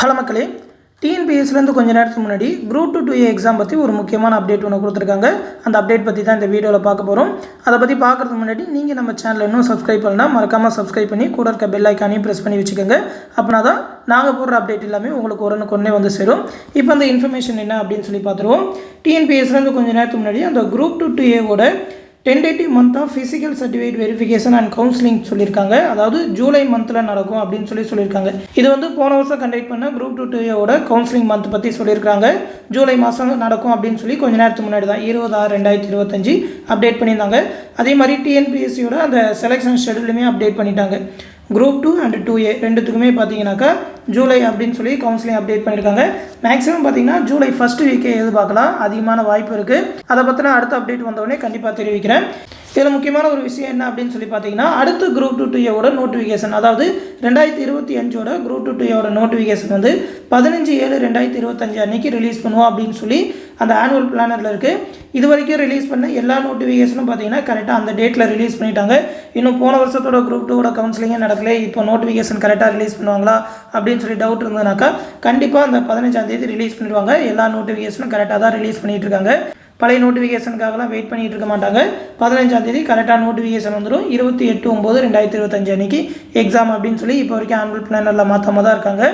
Hello மக்களே, டிஎன்பிஎஸ்சிலேருந்து கொஞ்சம் நேரத்துக்கு முன்னாடி குரூப் 2 எக்ஸாம் பற்றி ஒரு முக்கியமான அப்டேட் ஒன்று கொடுத்துருக்காங்க. அந்த அப்டேட் பற்றி தான் இந்த வீடியோவில் பார்க்க போகிறோம். அதை பற்றி பார்க்குறதுக்கு முன்னாடி நீங்கள் நம்ம சேனலை இன்னும் சப்ஸ்கிரைப் பண்ணலாம், மறக்காமல் சப்ஸ்கிரைப் பண்ணி கூட இருக்க பெல் ஐக்கானையும் ப்ரெஸ் பண்ணி வச்சுக்கோங்க. அப்படின்னா தான் நாங்கள் போடுற அப்டேட் எல்லாமே உங்களுக்கு உடனுக்குடனே வந்து சேரும். இப்போ அந்த இன்ஃபர்மேஷன் என்ன அப்படின்னு சொல்லி பார்த்துருவோம். டிஎன்பிஎஸ்சிலேருந்து கொஞ்சம் நேரத்துக்கு முன்னாடி அந்த group 2 tentative month of physical certificate verification and counselling சொல்லியிருக்காங்க. அதாவது ஜூலை மந்தில் நடக்கும் அப்படின்னு சொல்லியிருக்காங்க. இது வந்து போன வருஷம் கண்டக்ட் பண்ண குரூப் 2 கவுன்சிலிங் மந்த் பற்றி சொல்லியிருக்காங்க. ஜூலை மாதம் நடக்கும் அப்படின்னு சொல்லி கொஞ்சம் நேரத்துக்கு முன்னாடி தான் 20/6/2025 அப்டேட் பண்ணியிருந்தாங்க. அதே மாதிரி டிஎன்பிஎஸ்சியோட அந்த செலெக்ஷன் ஷெடியூலுமே அப்டேட் பண்ணிட்டாங்க. குரூப் 2 அண்ட் 2A ரெண்டுத்துக்குமே பார்த்தீங்கன்னாக்கா ஜூலை அப்படின்னு சொல்லி கவுன்சிலிங் அப்டேட் பண்ணியிருக்காங்க. மேக்ஸிமம் பார்த்தீங்கன்னா ஜூலை ஃபஸ்ட் வீக்கே எதிர்பார்க்கலாம், அதிகமான வாய்ப்பு இருக்குது. அதை பற்றின அடுத்த அப்டேட் வந்தோடனே கண்டிப்பாக தெரிவிக்கிறேன். இதில் முக்கியமான ஒரு விஷயம் என்ன அப்படின்னு சொல்லி பார்த்தீங்கன்னா, அடுத்து குரூப் 2 நோட்டிஃபிகேஷன், அதாவது 2025 குரூப் 2 நோட்டிஃபிகேஷன் வந்து 15/7/2025 அன்றைக்கி ரிலீஸ் பண்ணுவோம் அப்படின்னு சொல்லி அந்த ஆனுவல் பிளானரில் இருக்குது. இது வரைக்கும் ரிலீஸ் பண்ண எல்லா நோட்டிஃபிகேஷனும் பார்த்தீங்கன்னா கரெக்டாக அந்த டேட்டில் ரிலீஸ் பண்ணிட்டாங்க. இன்னும் போன வருஷத்தோட குரூப் 2 கவுன்சிலிங்கே நடக்கல, இப்போ நோட்டிஃபிகேஷன் கரெக்டாக ரிலீஸ் பண்ணுவாங்களா அப்படின்னு சொல்லி டவுட் இருந்ததுனாக்கா கண்டிப்பாக அந்த 15ஆம் தேதி ரிலீஸ் பண்ணிடுவாங்க. எல்லா நோட்டிஃபிகேஷனும் கரெக்டாக தான் ரிலீஸ் பண்ணிகிட்டு இருக்காங்க. பழைய நோட்டிஃபிகேஷனுக்காகலாம் வெயிட் பண்ணிகிட்டு இருக்க மாட்டாங்க. 15ஆம் தேதி கரெக்டாக நோட்டிஃபிகேஷன் வந்துடும். 28/9/2025 அன்றைக்கி எக்ஸாம் அப்படின்னு சொல்லி இப்போ வரைக்கும் ஆனுவல் பிளானரில் மாற்றாம தான் இருக்காங்க.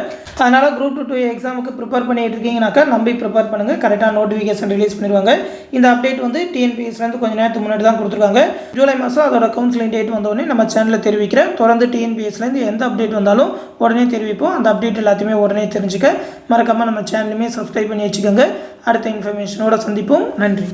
அதனால் குரூப் 2 எக்ஸாமுக்கு ப்ரிப்பேர் பண்ணிகிட்டு இருக்கீங்கனாக்கா நம்பி ப்ரிப்பேர் பண்ணுங்கள், கரெக்டாக நோட்டிஃபிகேஷன் ரிலீஸ் பண்ணிடுவாங்க. இந்த அப்டேட் வந்து டிஎன்பிஎஸ்சிலேருந்து கொஞ்சம் நேரத்துக்கு முன்னாடி தான் கொடுத்துருக்காங்க. ஜூலை மாதம் அதோட கவுன்சிலிங் டேட் வந்தோடனே நம்ம சேனலில் தெரிவிக்கிறேன். தொடர்ந்து டிஎன்பிஎஸ்சிலேருந்து எந்த அப்டேட் வந்தாலும் உடனே தெரிவிப்போம். அந்த அப்டேட் எல்லாத்தையுமே உடனே தெரிஞ்சுக்க மறக்காமல் நம்ம சேனலுமே சப்ஸ்கிரைப் பண்ணி வச்சுக்கோங்க. அடுத்த இன்ஃபர்மேஷனோட சந்திப்போம். நன்றி.